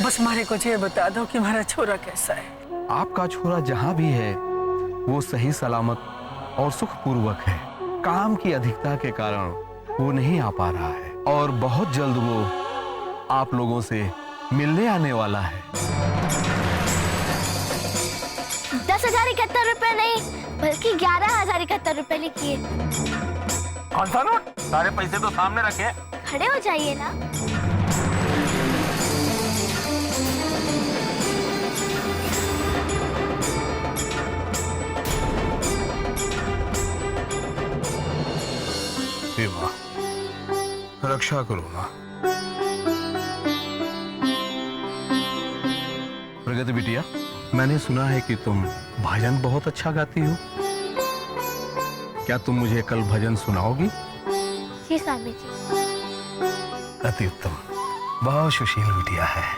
बस मारे को ये बता दो कि हमारा छोरा कैसा है। आपका छोरा जहाँ भी है वो सही सलामत और सुखपूर्वक है। काम की अधिकता के कारण वो नहीं आ पा रहा है और बहुत जल्द वो आप लोगों से मिलने आने वाला है। 10,071 नहीं बल्कि 11,071 रुपए लिखिए। कौन सा नोट? सारे पैसे तो सामने रखे। खड़े हो जाइए ना। माँ, रक्षा करो माँ। प्रगति बिटिया, मैंने सुना है कि तुम भजन बहुत अच्छा गाती हो। क्या तुम मुझे कल भजन सुनाओगी? जी स्वामी जी। अति उत्तम, बहुत सुशील बिटिया है।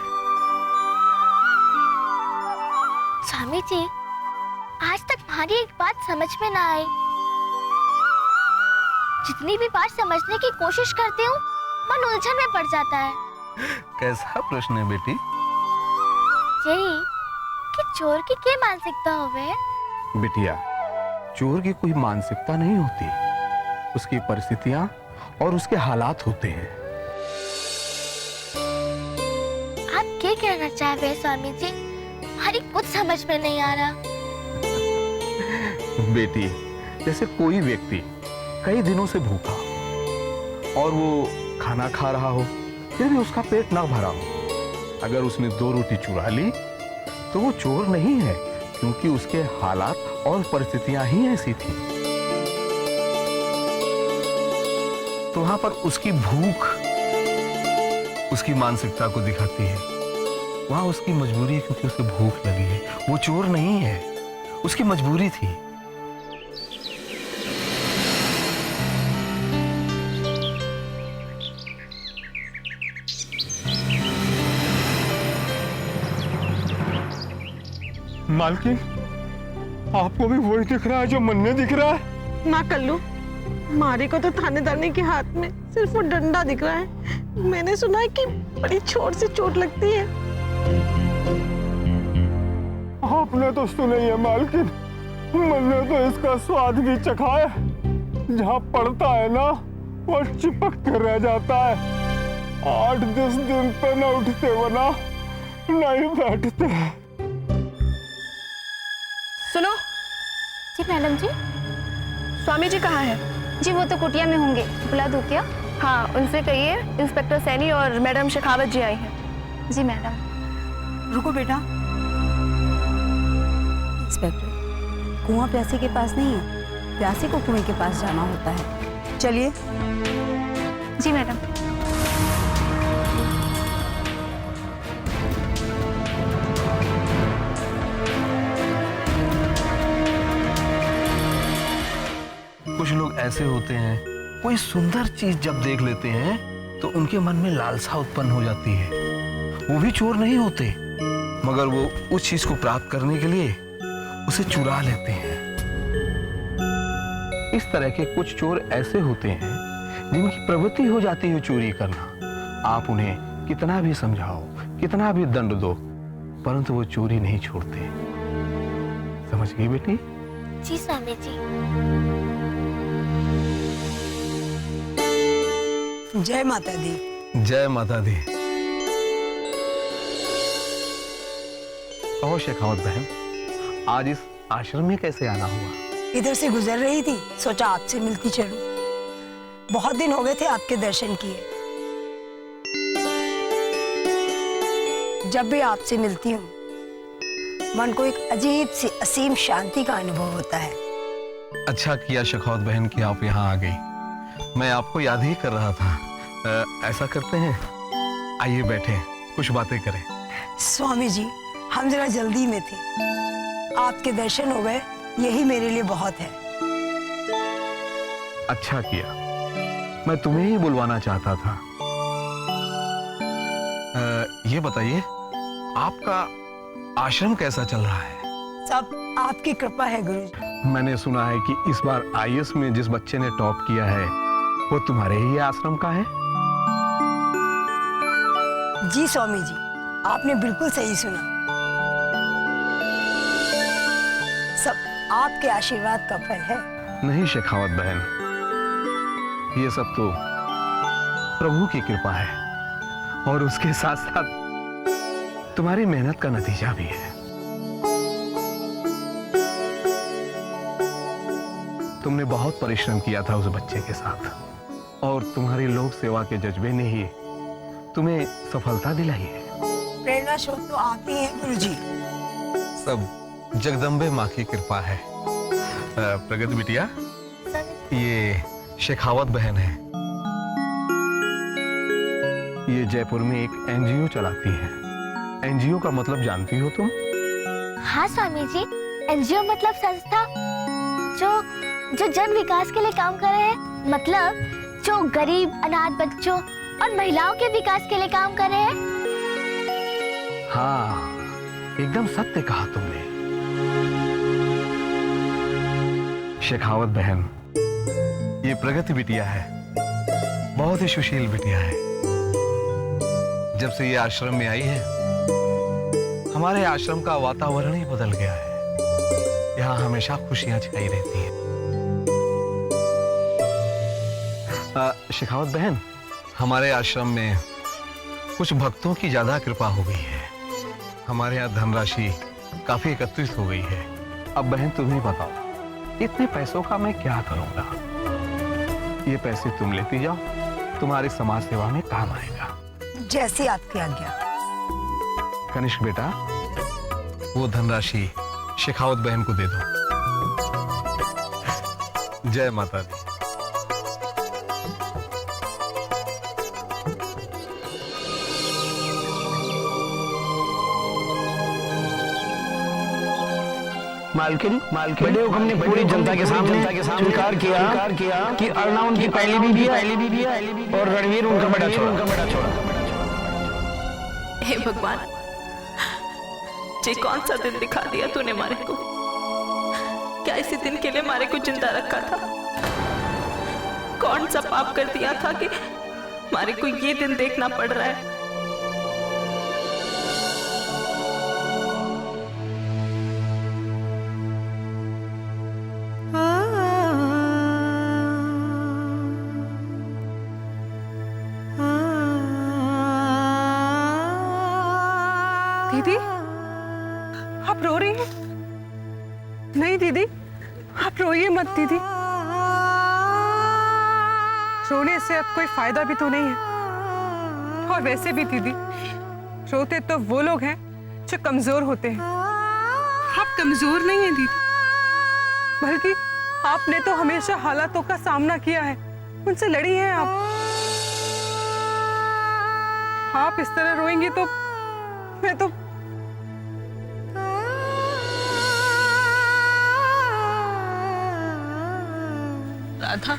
स्वामी जी, आज तक हमारी एक बात समझ में ना आई। जितनी भी बात समझने की कोशिश करती हूँ मन उलझन में पड़ जाता है। कैसा प्रश्न है बेटी? यही कि चोर की क्या मानसिकता होवे? बिटिया, चोर की कोई मानसिकता नहीं होती, उसकी परिस्थितियां और उसके हालात होते हैं। आप क्या कहना चाह रहे हैं स्वामी जी? हमारी कुछ समझ में नहीं आ रहा। बेटी, जैसे कोई व्यक्ति कई दिनों से भूखा और वो खाना खा रहा हो फिर भी उसका पेट ना भरा हो, अगर उसने 2 रोटी चुरा ली तो वो चोर नहीं है, क्योंकि उसके हालात और परिस्थितियां ही ऐसी थी। तो वहां पर उसकी भूख उसकी मानसिकता को दिखाती है। वहां उसकी मजबूरी है, क्योंकि उसे भूख लगी है। वो चोर नहीं है, उसकी मजबूरी थी। मालकिन, आपको भी वही दिख रहा है जो मन में दिख रहा है? ना कल्लू, मारे को तो थानेदारनी के हाथ में सिर्फ वो डंडा दिख रहा है। मैंने सुना है कि बड़ी छोट से चोट लगती है। आपने तो सुना ही है मालकिन, मैंने तो इसका स्वाद भी चखा है। जहाँ पड़ता है ना वो चिपक कर रह जाता है। 8-10 दिन पे न उठते वरना नहीं बैठते। सुनो। जी मैडम जी। स्वामी जी कहाँ है? जी वो तो कुटिया में होंगे, बुला दूं क्या? हाँ, उनसे कहिए इंस्पेक्टर सैनी और मैडम शेखावत जी आई हैं। जी मैडम। रुको बेटा। इंस्पेक्टर, कुआं प्यासी के पास नहीं है, प्यासी को कुएं के पास जाना होता है। चलिए। जी मैडम। कुछ लोग ऐसे होते हैं, कोई सुंदर चीज जब देख लेते हैं तो उनके मन में लालसा उत्पन्न हो जाती है। वो भी चोर नहीं होते, मगर वो उस चीज को प्राप्त करने के लिए उसे चुरा लेते हैं। इस तरह के कुछ चोर ऐसे होते हैं जिनकी प्रवृत्ति हो जाती है चोरी करना। आप उन्हें कितना भी समझाओ, कितना भी दंड दो, परंतु वो चोरी नहीं छोड़ते। समझ गई बेटी? जी स्वामी जी। जय माता दी। जय माता दी। कहो शेखावत बहन, आज इस आश्रम में कैसे आना हुआ? इधर से गुजर रही थी, सोचा आपसे मिलती चलूं। बहुत दिन हो गए थे आपके दर्शन किए। जब भी आपसे मिलती हूँ मन को एक अजीब सी असीम शांति का अनुभव होता है। अच्छा किया शेखावत बहन कि आप यहाँ आ गई, मैं आपको याद ही कर रहा था। ऐसा करते हैं, आइए बैठे, कुछ बातें करें। स्वामी जी, हम जरा जल्दी में थे, आपके दर्शन हो गए, यही मेरे लिए बहुत है। अच्छा किया, मैं तुम्हें ही बुलवाना चाहता था। ये बताइए, आपका आश्रम कैसा चल रहा है? सब आपकी कृपा है गुरुजी। मैंने सुना है कि इस बार आईएएस में जिस बच्चे ने टॉप किया है वो तुम्हारे ही आश्रम का है। जी स्वामी जी, आपने बिल्कुल सही सुना। सब आपके आशीर्वाद का फल है। नहीं शेखावत बहन, ये सब तो प्रभु की कृपा है और उसके साथ साथ तुम्हारी मेहनत का नतीजा भी है। तुमने बहुत परिश्रम किया था उस बच्चे के साथ और तुम्हारी लोक सेवा के जज्बे ने ही तुम्हें सफलता दिलाई है। प्रेरणा स्रोत तो आप ही हैं गुरुजी। सब जगदम्बे माँ की कृपा है। प्रगति बिटिया, ये शेखावत बहन है। ये जयपुर में एक एनजीओ चलाती है। एनजीओ का मतलब जानती हो तुम? हाँ स्वामी जी, एनजीओ मतलब संस्था जो जन विकास के लिए काम कर रहे हैं, मतलब जो गरीब अनाथ बच्चों और महिलाओं के विकास के लिए काम कर रहे हैं। हाँ, एकदम सत्य कहा तुमने। शेखावत बहन, ये प्रगति बिटिया है, बहुत ही सुशील बिटिया है। जब से ये आश्रम में आई है, हमारे आश्रम का वातावरण ही बदल गया है। यहाँ हमेशा खुशियां छाई रहती हैं। शेखावत बहन, हमारे आश्रम में कुछ भक्तों की ज्यादा कृपा हो गई है। हमारे यहाँ धनराशि काफी एकत्रित हो गई है। अब बहन तुम्हें बताओ, इतने पैसों का मैं क्या करूंगा? ये पैसे तुम लेती जाओ, तुम्हारी समाज सेवा में काम आएगा। जैसी आपकी आज्ञा। कनिष्क बेटा, वो धनराशि शेखावत बहन को दे दो। जय माता दी। मालकिन बड़े हुक्म ने पूरी जनता के सामने स्वीकार किया कि अर्णा उनकी पहली बीवी है और रणवीर उनका बड़ा छोरा। हे भगवान, ये कौन सा दिन दिखा दिया तूने मारे को? क्या इसी दिन के लिए मारे को जिंदा रखा था? कौन सा पाप कर दिया था कि मारे को ये दिन देखना पड़ रहा है? दीदी, आप रो रही हैं? नहीं दीदी, आप रोइए मत दीदी। रोने से अब कोई फायदा भी तो नहीं है। और वैसे भी दीदी, रोते तो वो लोग हैं जो कमजोर होते हैं। आप कमजोर नहीं हैं दीदी, बल्कि आपने तो हमेशा हालातों का सामना किया है, उनसे लड़ी हैं आप। आप इस तरह रोएंगी तो मैं तो राधा,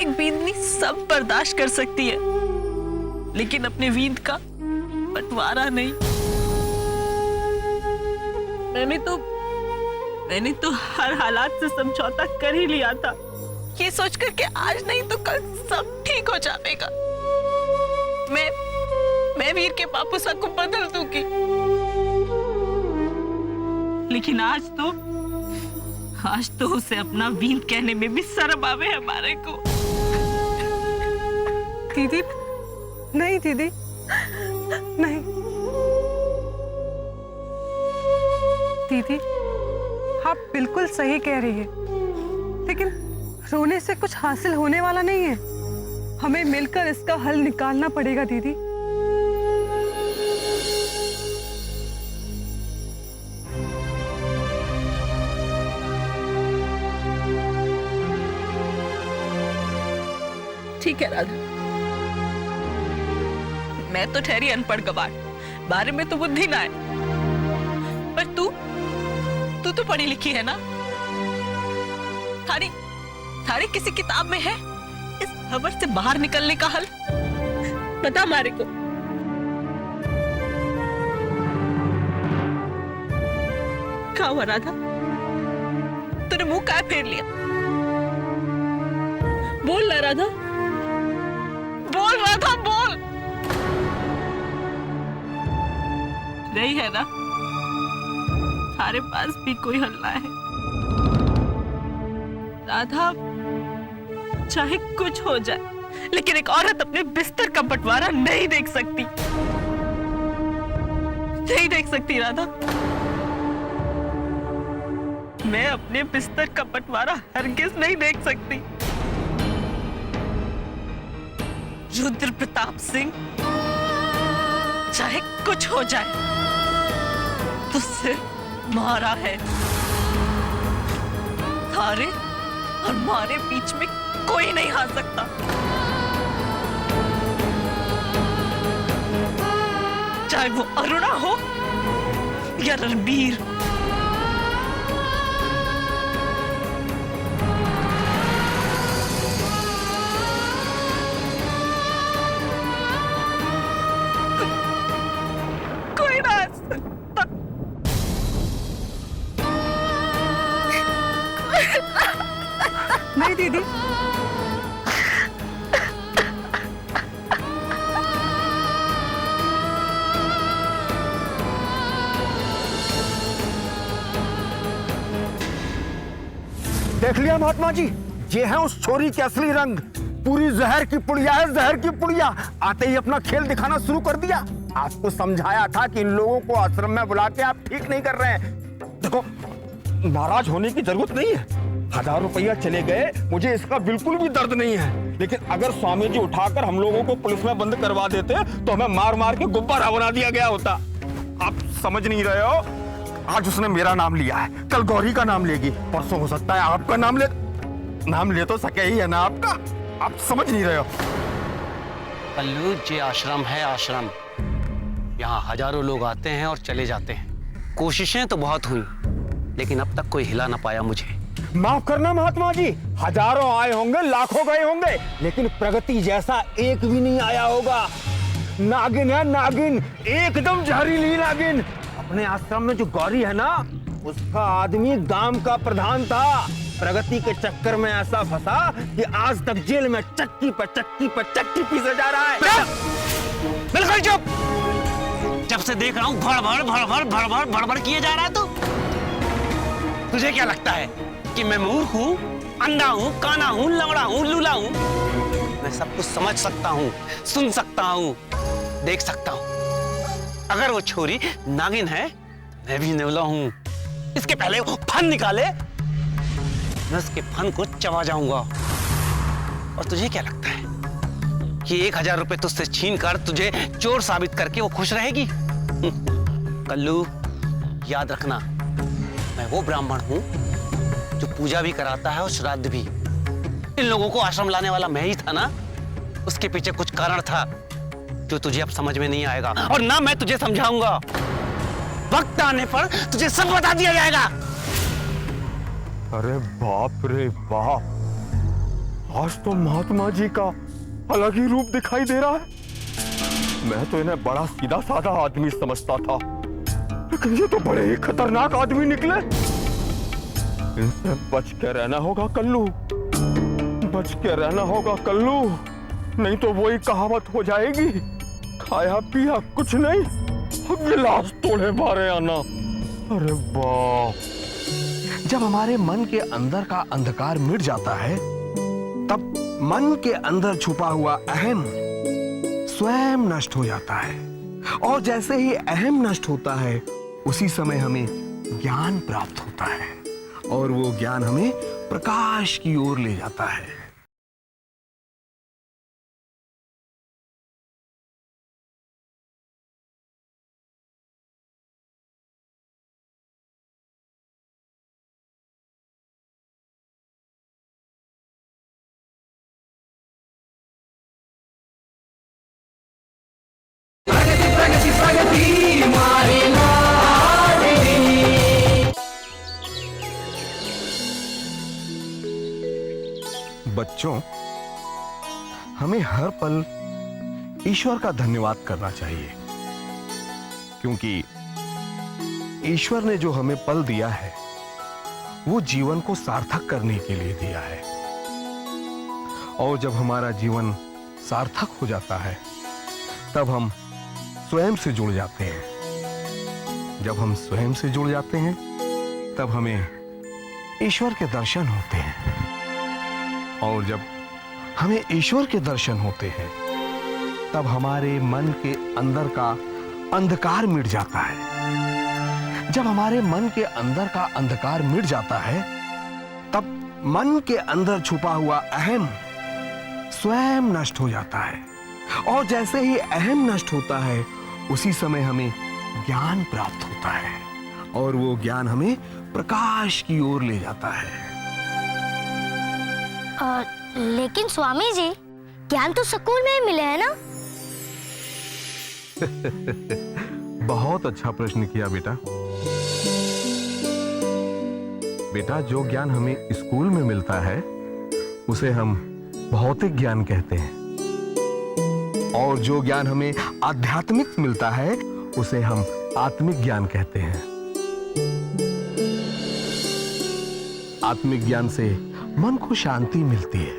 एक बींदनी सब बर्दाश्त कर सकती है, लेकिन अपने वींद का बंटवारा नहीं। मैंने तो हर हालात से समझौता कर ही लिया था, ये सोचकर कि आज नहीं तो कल सब ठीक हो जाएगा। मैं वीर के पापुसा को बदल दूंगी, लेकिन आज तो उसे अपना वीर कहने में भी शर्म आवे हमारे को। दीदी, नहीं दीदी, नहीं दीदी, आप बिल्कुल सही कह रही है, लेकिन रोने से कुछ हासिल होने वाला नहीं है। हमें मिलकर इसका हल निकालना पड़ेगा दीदी। ठीक है राधा, मैं तो ठहरी अनपढ़ गवार, बारे में तो बुद्धि ना है, पर तू तो पढ़ी लिखी है ना? थारी किसी किताब में है इस खबर से बाहर निकलने का हल? बता मारे को। क्या हुआ राधा, तूने मुंह क्या फेर लिया? बोल ना राधा, रही है ना, हमारे पास भी कोई हल ना है। राधा, चाहे कुछ हो जाए, लेकिन एक औरत अपने बिस्तर का बंटवारा नहीं देख सकती, नहीं देख सकती राधा। मैं अपने बिस्तर का बंटवारा हरगिज नहीं देख सकती। रुद्र प्रताप सिंह, चाहे कुछ हो जाए तो सिर्फ मारा है। थारे और मारे बीच में कोई नहीं आ सकता। चाहे वो अरुणा हो या रणबीर। कोई ना आ सकता। नहीं दीदी, देख लिया महात्मा जी, ये है उस छोरी के असली रंग। पूरी जहर की पुड़िया है, जहर की पुड़िया। आते ही अपना खेल दिखाना शुरू कर दिया। आपको समझाया था कि इन लोगों को आश्रम में बुला के आप ठीक नहीं कर रहे हैं। देखो, नाराज होने की जरूरत नहीं है। 1000 रुपया चले गए, मुझे इसका बिल्कुल भी दर्द नहीं है। लेकिन अगर स्वामी जी उठाकर हम लोगों को पुलिस में बंद करवा देते तो हमें मार मार के गुब्बारा बना दिया गया होता। आप समझ नहीं रहे हो। आज उसने मेरा नाम लिया है, कल गौरी का नाम लेगी, परसों हो सकता है आपका नाम ले तो सके ही है ना आपका। आप समझ नहीं रहे हो। कल्लू, ये आश्रम है, आश्रम। यहाँ हजारों लोग आते हैं और चले जाते हैं। कोशिशें तो बहुत हुई, लेकिन अब तक कोई हिला ना पाया मुझे। माफ करना महात्मा जी, हजारों आए होंगे, लाखों गए होंगे, लेकिन प्रगति जैसा एक भी नहीं आया होगा। नागिन है, नागिन, एकदम जहरीली नागिन। अपने आश्रम में जो गौरी है ना, उसका आदमी गांव का प्रधान था। प्रगति के चक्कर में ऐसा फंसा कि आज तक जेल में चक्की पर चक्की पर चक्की पीसे जा रहा है। बिल्कुल चुप। जब से देख रहा हूँ भड़बड़ किए जा रहा है। तो तुझे क्या लगता है कि मैं मूर्ख हूँ, अंधा हूँ, काना हूँ, लंगड़ा हूँ, लूला हूँ? मैं सब कुछ समझ सकता हूँ, सुन सकता हूँ, देख सकता हूँ। अगर वो छोरी नागिन है, मैं भी नेवला हूँ। इसके पहले वो फन निकाले, मैं उसके फन को चबा जाऊंगा। और तुझे क्या लगता है कि 1000 रुपए तुझसे छीन कर तुझे चोर साबित करके वो खुश रहेगी? कल्लू, याद रखना, मैं वो ब्राह्मण हूं जो पूजा भी कराता है और श्राद्ध भी। इन लोगों को आश्रम लाने वाला मैं ही था ना। उसके पीछे कुछ कारण था जो तुझे अब समझ में नहीं आएगा, और ना मैं तुझे समझाऊंगा। वक्त आने पर तुझे सब बता दिया जाएगा। अरे बाप रे बाप, आज तो महात्मा जी का अलग ही रूप दिखाई दे रहा है। मैं तो इन्हें बड़ा सीधा साधा आदमी समझता था, लेकिन ये तो बड़े ही खतरनाक आदमी निकले। इनसे बच के रहना होगा कल्लू, बच के रहना होगा कल्लू, नहीं तो वही कहावत हो जाएगी, खाया पिया कुछ नहीं, गिलास तोड़े मारे आना। अरे बाप। जब हमारे मन के अंदर का अंधकार मिट जाता है, तब मन के अंदर छुपा हुआ अहम स्वयं नष्ट हो जाता है। और जैसे ही अहम नष्ट होता है, उसी समय हमें ज्ञान प्राप्त होता है, और वो ज्ञान हमें प्रकाश की ओर ले जाता है। बच्चों, हमें हर पल ईश्वर का धन्यवाद करना चाहिए, क्योंकि ईश्वर ने जो हमें पल दिया है, वो जीवन को सार्थक करने के लिए दिया है। और जब हमारा जीवन सार्थक हो जाता है, तब हम स्वयं से जुड़ जाते हैं। जब हम स्वयं से जुड़ जाते हैं तब हमें ईश्वर के दर्शन होते हैं, और जब हमें ईश्वर के दर्शन होते हैं तब हमारे मन के अंदर का अंधकार मिट जाता है। जब हमारे मन के अंदर का अंधकार मिट जाता है तब मन के अंदर छुपा हुआ अहम स्वयं नष्ट हो जाता है, और जैसे ही अहम नष्ट होता है उसी समय हमें ज्ञान प्राप्त होता है, और वो ज्ञान हमें प्रकाश की ओर ले जाता है। लेकिन स्वामी जी, ज्ञान तो स्कूल में ही मिले है ना? बहुत अच्छा प्रश्न किया बेटा। बेटा, जो ज्ञान हमें स्कूल में मिलता है उसे हम भौतिक ज्ञान कहते हैं, और जो ज्ञान हमें आध्यात्मिक मिलता है उसे हम आत्मिक ज्ञान कहते हैं। आत्मिक ज्ञान से मन को शांति मिलती है,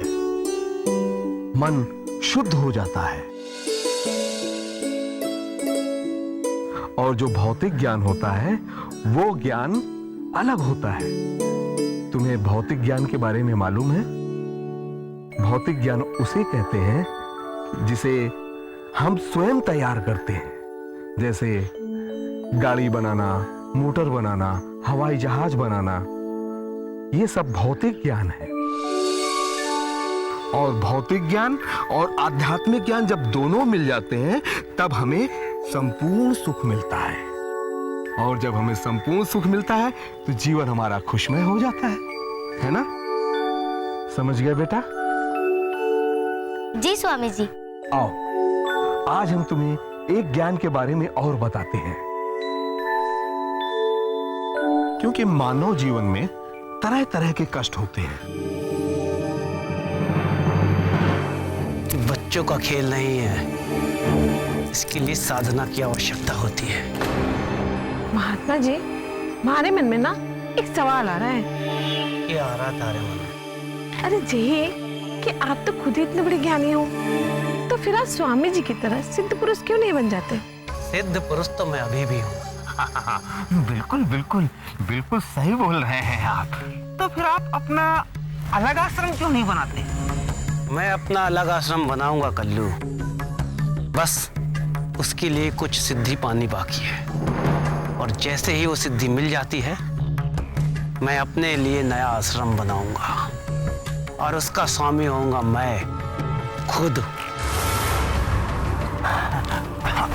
मन शुद्ध हो जाता है, और जो भौतिक ज्ञान होता है वो ज्ञान अलग होता है। तुम्हें भौतिक ज्ञान के बारे में मालूम है? भौतिक ज्ञान उसे कहते हैं जिसे हम स्वयं तैयार करते हैं, जैसे गाड़ी बनाना, मोटर बनाना, हवाई जहाज बनाना, ये सब भौतिक ज्ञान है। और भौतिक ज्ञान और आध्यात्मिक ज्ञान जब दोनों मिल जाते हैं तब हमें संपूर्ण सुख मिलता है, और जब हमें संपूर्ण सुख मिलता है तो जीवन हमारा खुशमय हो जाता है ना? समझ गए बेटा? जी स्वामी जी। आओ, आज हम तुम्हें एक ज्ञान के बारे में और बताते हैं, क्योंकि मानव जीवन में तरह तरह के कष्ट होते हैं। बच्चों का खेल नहीं है, इसके लिए साधना की आवश्यकता होती है। महात्मा जी, हमारे मन में ना एक सवाल आ रहा है। क्या आ रहा तारे मन में? अरे जी, कि आप तो खुद ही इतने बड़े ज्ञानी हो, तो फिर आप स्वामी जी की तरह सिद्ध पुरुष क्यों नहीं बन जाते? सिद्ध पुरुष तो मैं अभी भी हूँ। बिल्कुल बिल्कुल बिल्कुल सही बोल रहे हैं आप। तो फिर आप अपना अलग आश्रम क्यों नहीं बनाते? मैं अपना अलग आश्रम बनाऊंगा कल्लू, बस उसके लिए कुछ सिद्धि पानी बाकी है, और जैसे ही वो सिद्धि मिल जाती है मैं अपने लिए नया आश्रम बनाऊंगा, और उसका स्वामी होऊंगा मैं खुद।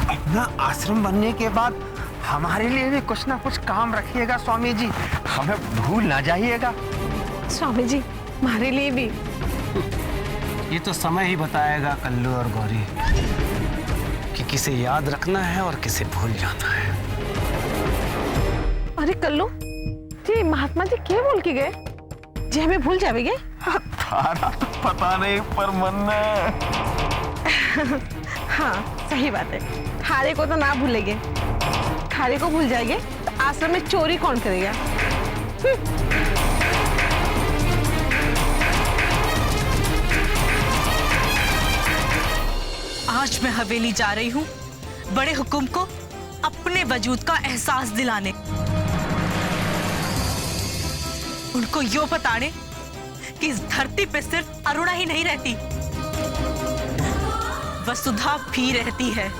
अपना आश्रम बनने के बाद हमारे लिए भी कुछ ना कुछ काम रखिएगा स्वामी जी, हमें भूल ना जाइएगा। स्वामी जी, हमारे लिए भी। ये तो समय ही बताएगा कल्लू और गौरी कि किसे याद रखना है और किसे भूल जाना है। अरे कल्लू जी, महात्मा जी क्या बोल के गए जी? हमें भूल जाएंगे? थारा तो पता नहीं, पर मन हाँ सही बात है, थारे को तो ना भूलेंगे। थारे को भूल जाएंगे तो आश्रम में चोरी कौन करेगा? आज मैं हवेली जा रही हूँ बड़े हुकुम को अपने वजूद का एहसास दिलाने, उनको यो बताने कि इस धरती पे सिर्फ अरुणा ही नहीं रहती, वसुधा भी रहती है।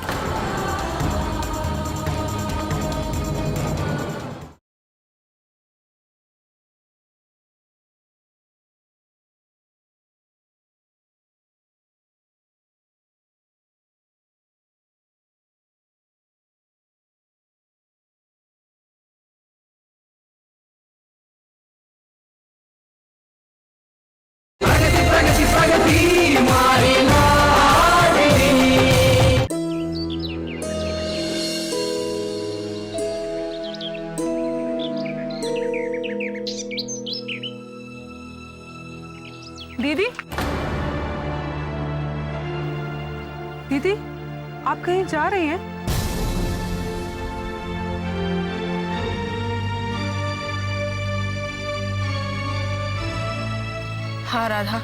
दीदी, दीदी, आप कहीं जा रही हैं? हाँ राधा,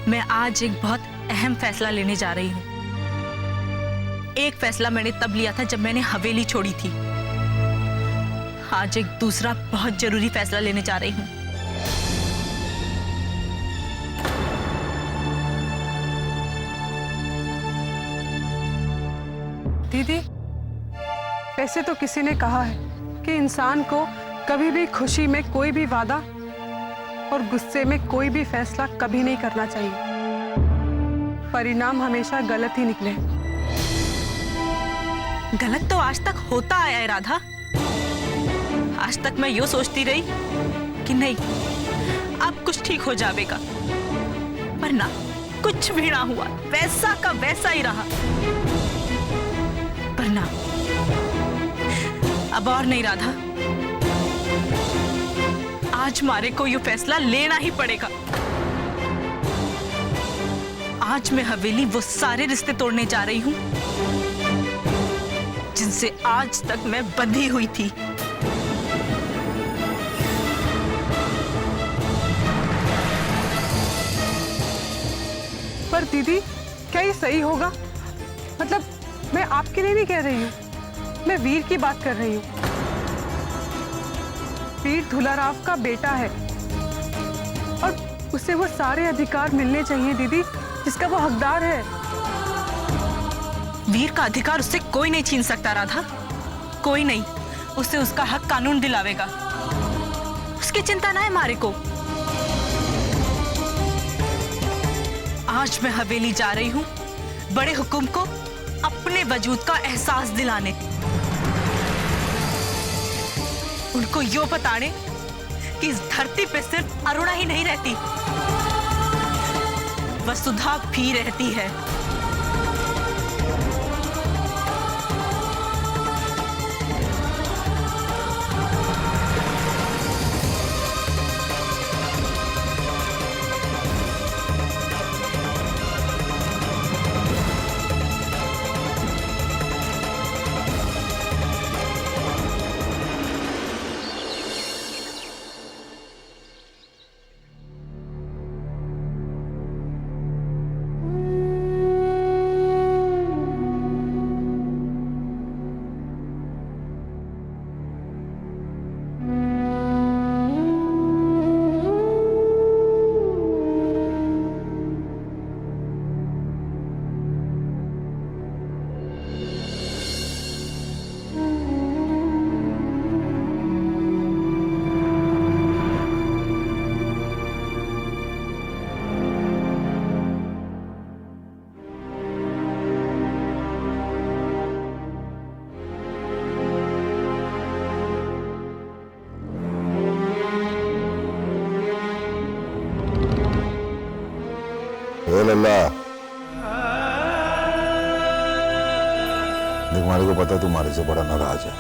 मैं आज एक बहुत अहम फैसला लेने जा रही हूँ। एक फैसला मैंने तब लिया था जब मैंने हवेली छोड़ी थी, आज एक दूसरा बहुत जरूरी फैसला लेने जा रही हूँ। दीदी, वैसे तो किसी ने कहा है कि इंसान को कभी भी खुशी में कोई भी वादा और गुस्से में कोई भी फैसला कभी नहीं करना चाहिए। परिणाम हमेशा गलत ही निकले। गलत तो आज तक होता आया है राधा। आज तक मैं यूं सोचती रही कि नहीं, अब कुछ ठीक हो जाएगा, पर ना, कुछ भी ना हुआ, वैसा का वैसा ही रहा। पर ना, अब और नहीं राधा, आज मारे को ये फैसला लेना ही पड़ेगा। आज मैं हवेली वो सारे रिश्ते तोड़ने जा रही हूं जिनसे आज तक मैं बंधी हुई थी। पर दीदी, क्या ये सही होगा? मतलब मैं आपके लिए नहीं कह रही हूँ, मैं वीर की बात कर रही हूँ। वीर धुलाराव का बेटा है और उसे वो सारे अधिकार मिलने चाहिए दीदी जिसका वो हकदार है। वीर का अधिकार उससे कोई नहीं छीन सकता राधा, कोई नहीं। उसे उसका हक कानून दिलावेगा। उसकी चिंता ना है मारे को। आज मैं हवेली जा रही हूं बड़े हुकुम को अपने वजूद का एहसास दिलाने, उनको यो बताने कि इस धरती पे सिर्फ अरुणा ही नहीं रहती, वसुधा भी रहती है। लल्ला, देख मारे को पता तुम्हारे से बड़ा नाराज है।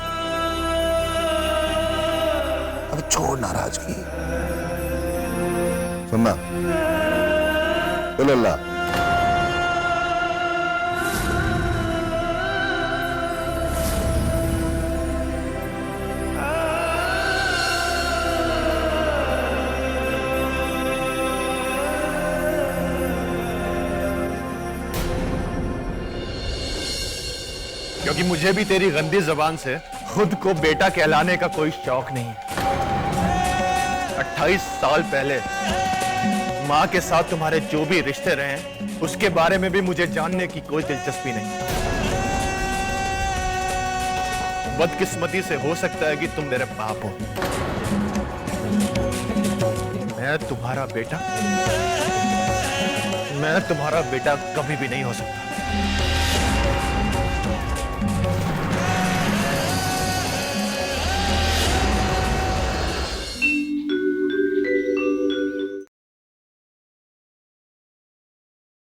अब छोड़ नाराजगी। सुनना लल्ला, क्योंकि मुझे भी तेरी गंदी जबान से खुद को बेटा कहलाने का कोई शौक नहीं है। 28 साल पहले माँ के साथ तुम्हारे जो भी रिश्ते रहे हैं उसके बारे में भी मुझे जानने की कोई दिलचस्पी नहीं। बदकिस्मती से हो सकता है कि तुम मेरे बाप हो, मैं तुम्हारा बेटा कभी भी नहीं हो सकता।